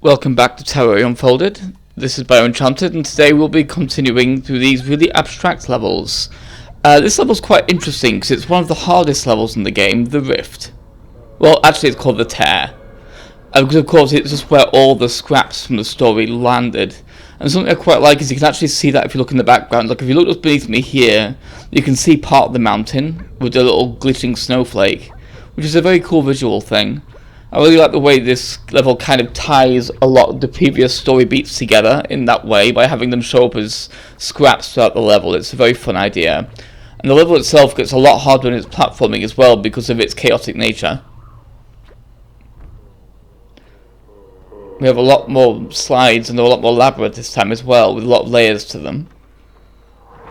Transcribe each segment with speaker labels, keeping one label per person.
Speaker 1: Welcome back to Tearaway Unfolded. This is Enchanted, and today we'll be continuing through these really abstract levels. This level's quite interesting because it's one of the hardest levels in the game, the Rift. Well, actually it's called the Tear. Because of course it's just where all the scraps from the story landed. And something I quite like is you can actually see that if you look in the background. Like if you look just beneath me here, you can see part of the mountain with the little glitching snowflake, which is a very cool visual thing. I really like the way this level kind of ties a lot of the previous story beats together in that way by having them show up as scraps throughout the level. It's a very fun idea. And the level itself gets a lot harder in its platforming as well because of its chaotic nature. We have a lot more slides and they're a lot more elaborate this time as well, with a lot of layers to them.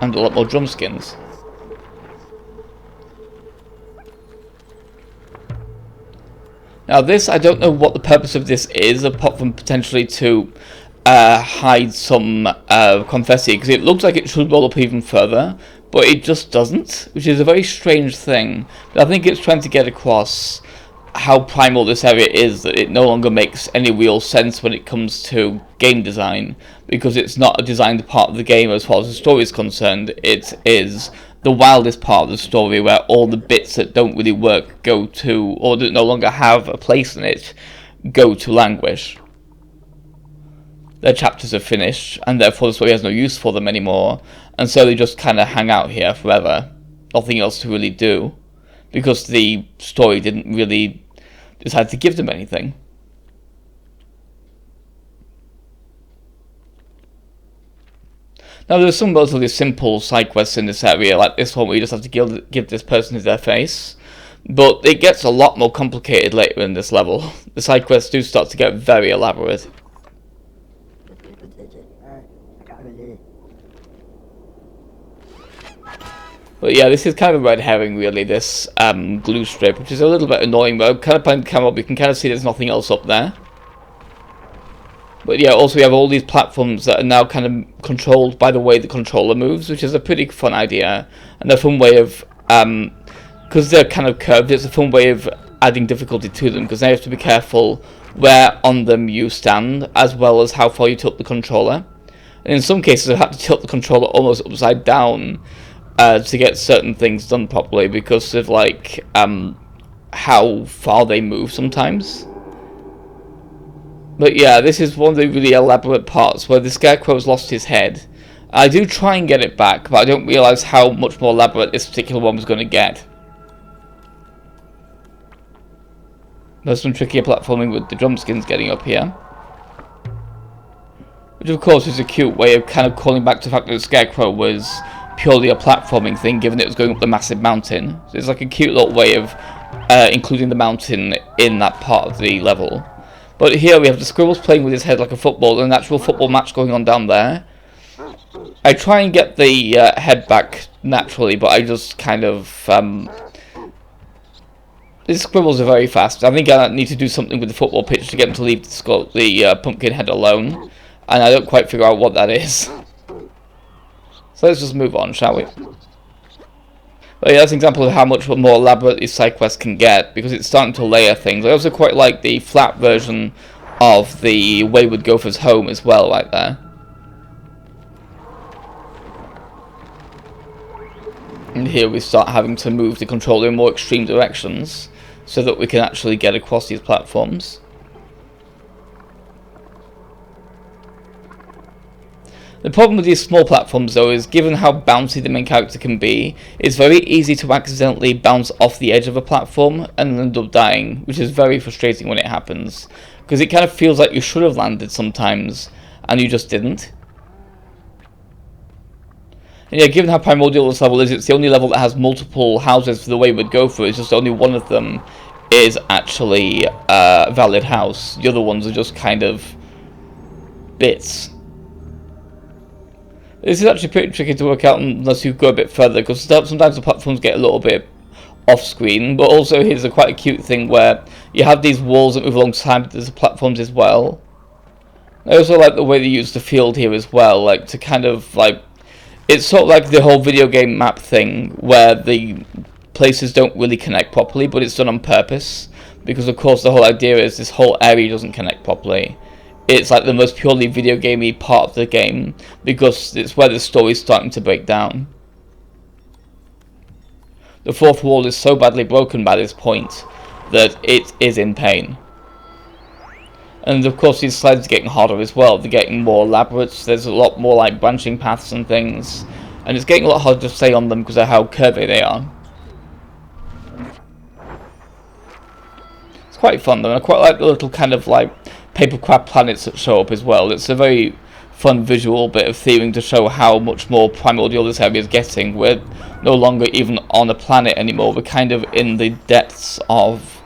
Speaker 1: And a lot more drum skins. Now this, I don't know what the purpose of this is, apart from potentially to hide some confetti, because it looks like it should roll up even further, but it just doesn't, which is a very strange thing. But I think it's trying to get across how primal this area is, that it no longer makes any real sense when it comes to game design, because it's not a designed part of the game as far as the story is concerned. It is the wildest part of the story where all the bits that don't really work go to, or that no longer have a place in it, go to languish. Their chapters are finished, and therefore the story has no use for them anymore, and so they just kind of hang out here forever. Nothing else to really do, because the story didn't really decide to give them anything. Now there's some relatively simple side quests in this area, like this one where you just have to give this person their face, but it gets a lot more complicated later in this level. The side quests do start to get very elaborate. But yeah, this is kind of a red herring really, this glue strip, which is a little bit annoying, but I'm kind of playing the camera up, you can kind of see there's nothing else up there. But yeah, also we have all these platforms that are now kind of controlled by the way the controller moves, which is a pretty fun idea, and a fun way of, because they're kind of curved, it's a fun way of adding difficulty to them, because now you have to be careful where on them you stand, as well as how far you tilt the controller. And in some cases I've had to tilt the controller almost upside down to get certain things done properly, because of like how far they move sometimes. But yeah, this is one of the really elaborate parts where the Scarecrow's lost his head. I do try and get it back, but I don't realise how much more elaborate this particular one was going to get. There's some trickier platforming with the drum skins getting up here. Which of course is a cute way of kind of calling back to the fact that the Scarecrow was purely a platforming thing, given it was going up the massive mountain. So it's like a cute little way of including the mountain in that part of the level. But here we have the squirrels playing with his head like a football, and an actual football match going on down there. I try and get the head back naturally, but I just kind of... these squirrels are very fast. I think I need to do something with the football pitch to get them to leave the pumpkin head alone, and I don't quite figure out what that is. So let's just move on, shall we? But yeah, that's an example of how much more elaborate these side quests can get, because it's starting to layer things. I also quite like the flat version of the Wayward Gopher's home as well, right there. And here we start having to move the controller in more extreme directions, so that we can actually get across these platforms. The problem with these small platforms though is, given how bouncy the main character can be, it's very easy to accidentally bounce off the edge of a platform and end up dying, which is very frustrating when it happens, because it kind of feels like you should have landed sometimes, and you just didn't. And yeah, given how primordial this level is, it's the only level that has multiple houses for the Wayward Gopher. It's just only one of them is actually a valid house. The other ones are just kind of bits. This is actually pretty tricky to work out unless you go a bit further, because sometimes the platforms get a little bit off-screen, but also here's quite a cute thing where you have these walls that move alongside the platforms as well. I also like the way they use the field here as well, like to kind of like... It's sort of like the whole video game map thing, where the places don't really connect properly, but it's done on purpose, because of course the whole idea is this whole area doesn't connect properly. it's like the most purely video gamey part of the game, because it's where the story's starting to break down. The fourth wall is so badly broken by this point that it is in pain. And of course these slides are getting harder as well. They're getting more elaborate. There's a lot more like branching paths and things, and it's getting a lot harder to stay on them because of how curvy they are. It's quite fun though, and I quite like the little kind of like paper crab planets that show up as well. It's a very fun visual bit of theming to show how much more primordial this area is getting. We're no longer even on a planet anymore. We're kind of in the depths of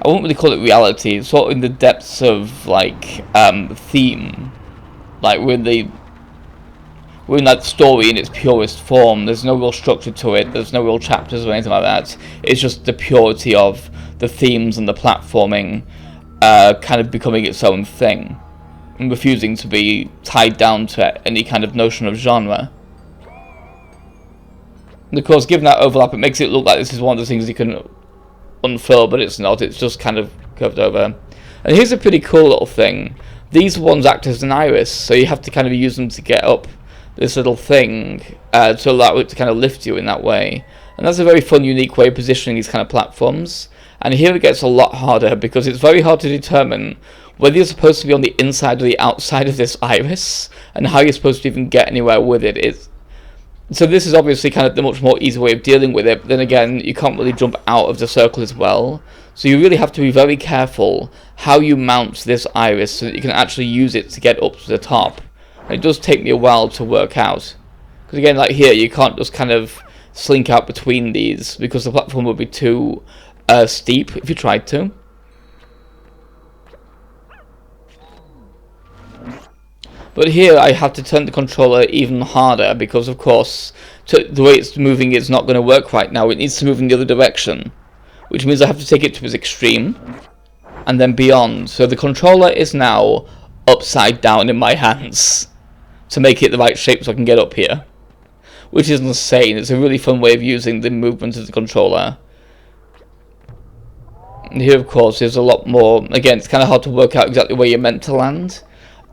Speaker 1: I won't really call it reality. It's sort of in the depths of like theme. Like we're in that story in its purest form. There's no real structure to it. There's no real chapters or anything like that. It's just the purity of the themes and the platforming kind of becoming its own thing, and refusing to be tied down to any kind of notion of genre. And of course, given that overlap, it makes it look like this is one of the things you can unfurl, but it's not. It's just kind of curved over. And here's a pretty cool little thing. These ones act as an iris, so you have to kind of use them to get up this little thing to allow it to kind of lift you in that way. And that's a very fun, unique way of positioning these kind of platforms. And here it gets a lot harder, because it's very hard to determine whether you're supposed to be on the inside or the outside of this iris, and how you're supposed to even get anywhere with it. So this is obviously kind of the much more easy way of dealing with it, but then again, you can't really jump out of the circle as well. So you really have to be very careful how you mount this iris so that you can actually use it to get up to the top. And it does take me a while to work out. Because again, like here, you can't just kind of slink out between these, because the platform would be too steep if you tried to. But here I have to turn the controller even harder, because of course the way it's moving is not going to work right now. It needs to move in the other direction, which means I have to take it to its extreme and then beyond. So the controller is now upside down in my hands to make it the right shape so I can get up here, which is insane. It's a really fun way of using the movement of the controller. And here, of course, there's a lot more. Again, it's kind of hard to work out exactly where you're meant to land,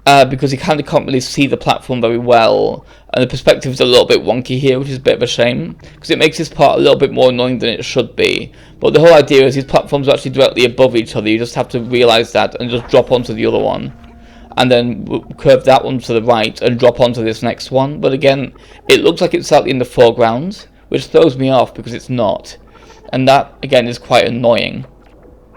Speaker 1: because you kind of can't really see the platform very well, and the perspective is a little bit wonky here, which is a bit of a shame, because it makes this part a little bit more annoying than it should be. But the whole idea is these platforms are actually directly above each other. You just have to realise that and just drop onto the other one, and then curve that one to the right and drop onto this next one. But again, it looks like it's slightly in the foreground, which throws me off because it's not, and that again is quite annoying.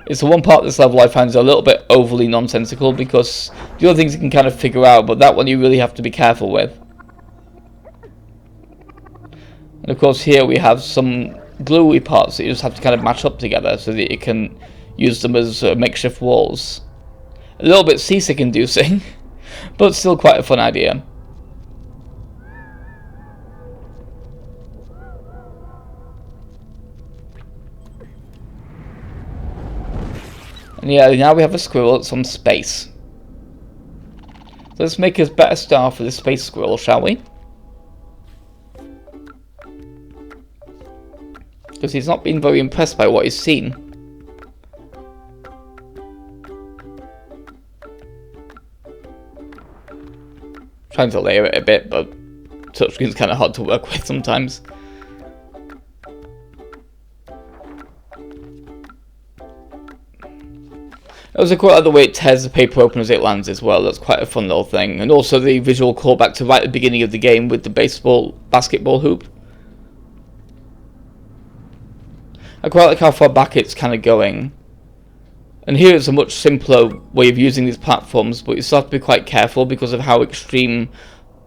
Speaker 1: It's the one part of this level I find is a little bit overly nonsensical, because the other things you can kind of figure out, but that one you really have to be careful with. And of course here we have some gluey parts that you just have to kind of match up together so that you can use them as makeshift walls. A little bit seasick inducing, but still quite a fun idea. And yeah, now we have a squirrel that's on space. So let's make a better star for the space squirrel, shall we? Because he's not been very impressed by what he's seen. Trying to layer it a bit, but touchscreen's kind of hard to work with sometimes. I also quite like the way it tears the paper open as it lands as well. That's quite a fun little thing. And also the visual callback to right at the beginning of the game with the basketball hoop. I quite like how far back it's kind of going. And here it's a much simpler way of using these platforms, but you still have to be quite careful because of how extreme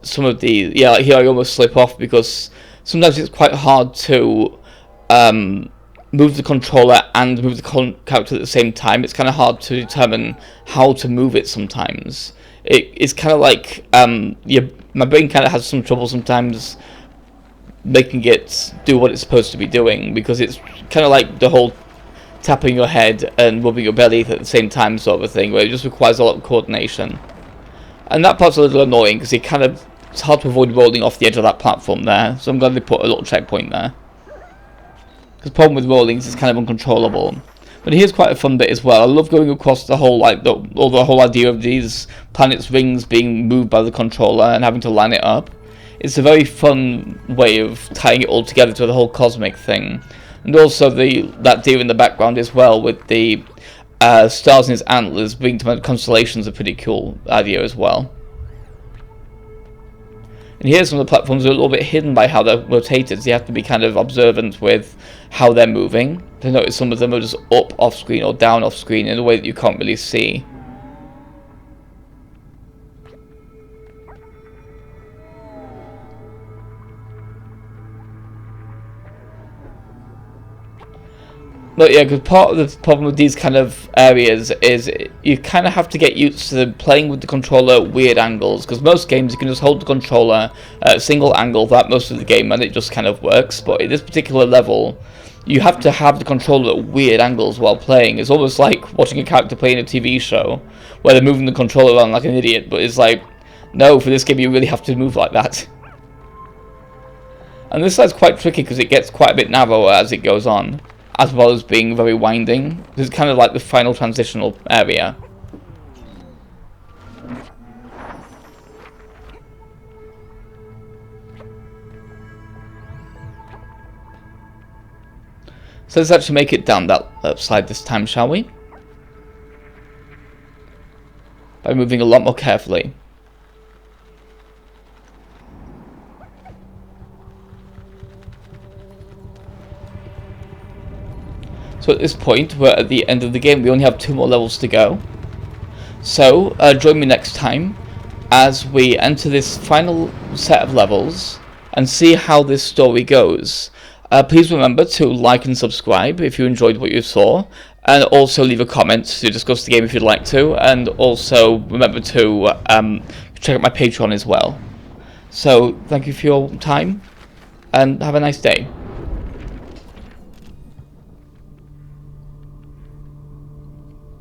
Speaker 1: some of the... Yeah, like here I almost slip off because sometimes it's quite hard to move the controller and move the character at the same time. It's kind of hard to determine how to move it sometimes. It's kind of like my brain kind of has some trouble sometimes making it do what it's supposed to be doing, because it's kind of like the whole tapping your head and rubbing your belly at the same time sort of a thing, where it just requires a lot of coordination. And that part's a little annoying because it's hard to avoid rolling off the edge of that platform there, so I'm glad they put a little checkpoint there. Because the problem with rolling is it's kind of uncontrollable. But here's quite a fun bit as well. I love going across the whole the whole idea of these planets' rings being moved by the controller and having to line it up. It's a very fun way of tying it all together to the whole cosmic thing, and also that deer in the background as well with the stars in its antlers being constellations. A pretty cool idea as well. And here some of the platforms are a little bit hidden by how they're rotated, so you have to be kind of observant with how they're moving. To notice some of them are just up off screen or down off screen in a way that you can't really see. But yeah, because part of the problem with these kind of areas is you kind of have to get used to playing with the controller at weird angles. Because most games you can just hold the controller at a single angle throughout most of the game and it just kind of works. But in this particular level, you have to have the controller at weird angles while playing. It's almost like watching a character play in a TV show where they're moving the controller around like an idiot. But it's like, no, for this game you really have to move like that. And this side's quite tricky because it gets quite a bit narrower as it goes on, as well as being very winding. This is kind of like the final transitional area. So let's actually make it down that slide this time, shall we? By moving a lot more carefully. So at this point, we're at the end of the game. We only have 2 more levels to go. So, join me next time as we enter this final set of levels and see how this story goes. Please remember to like and subscribe if you enjoyed what you saw, and also leave a comment to discuss the game if you'd like to, and also remember to check out my Patreon as well. So, thank you for your time, and have a nice day.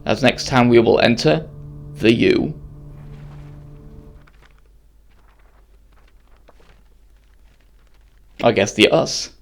Speaker 1: As next time we will enter the U. I guess the us.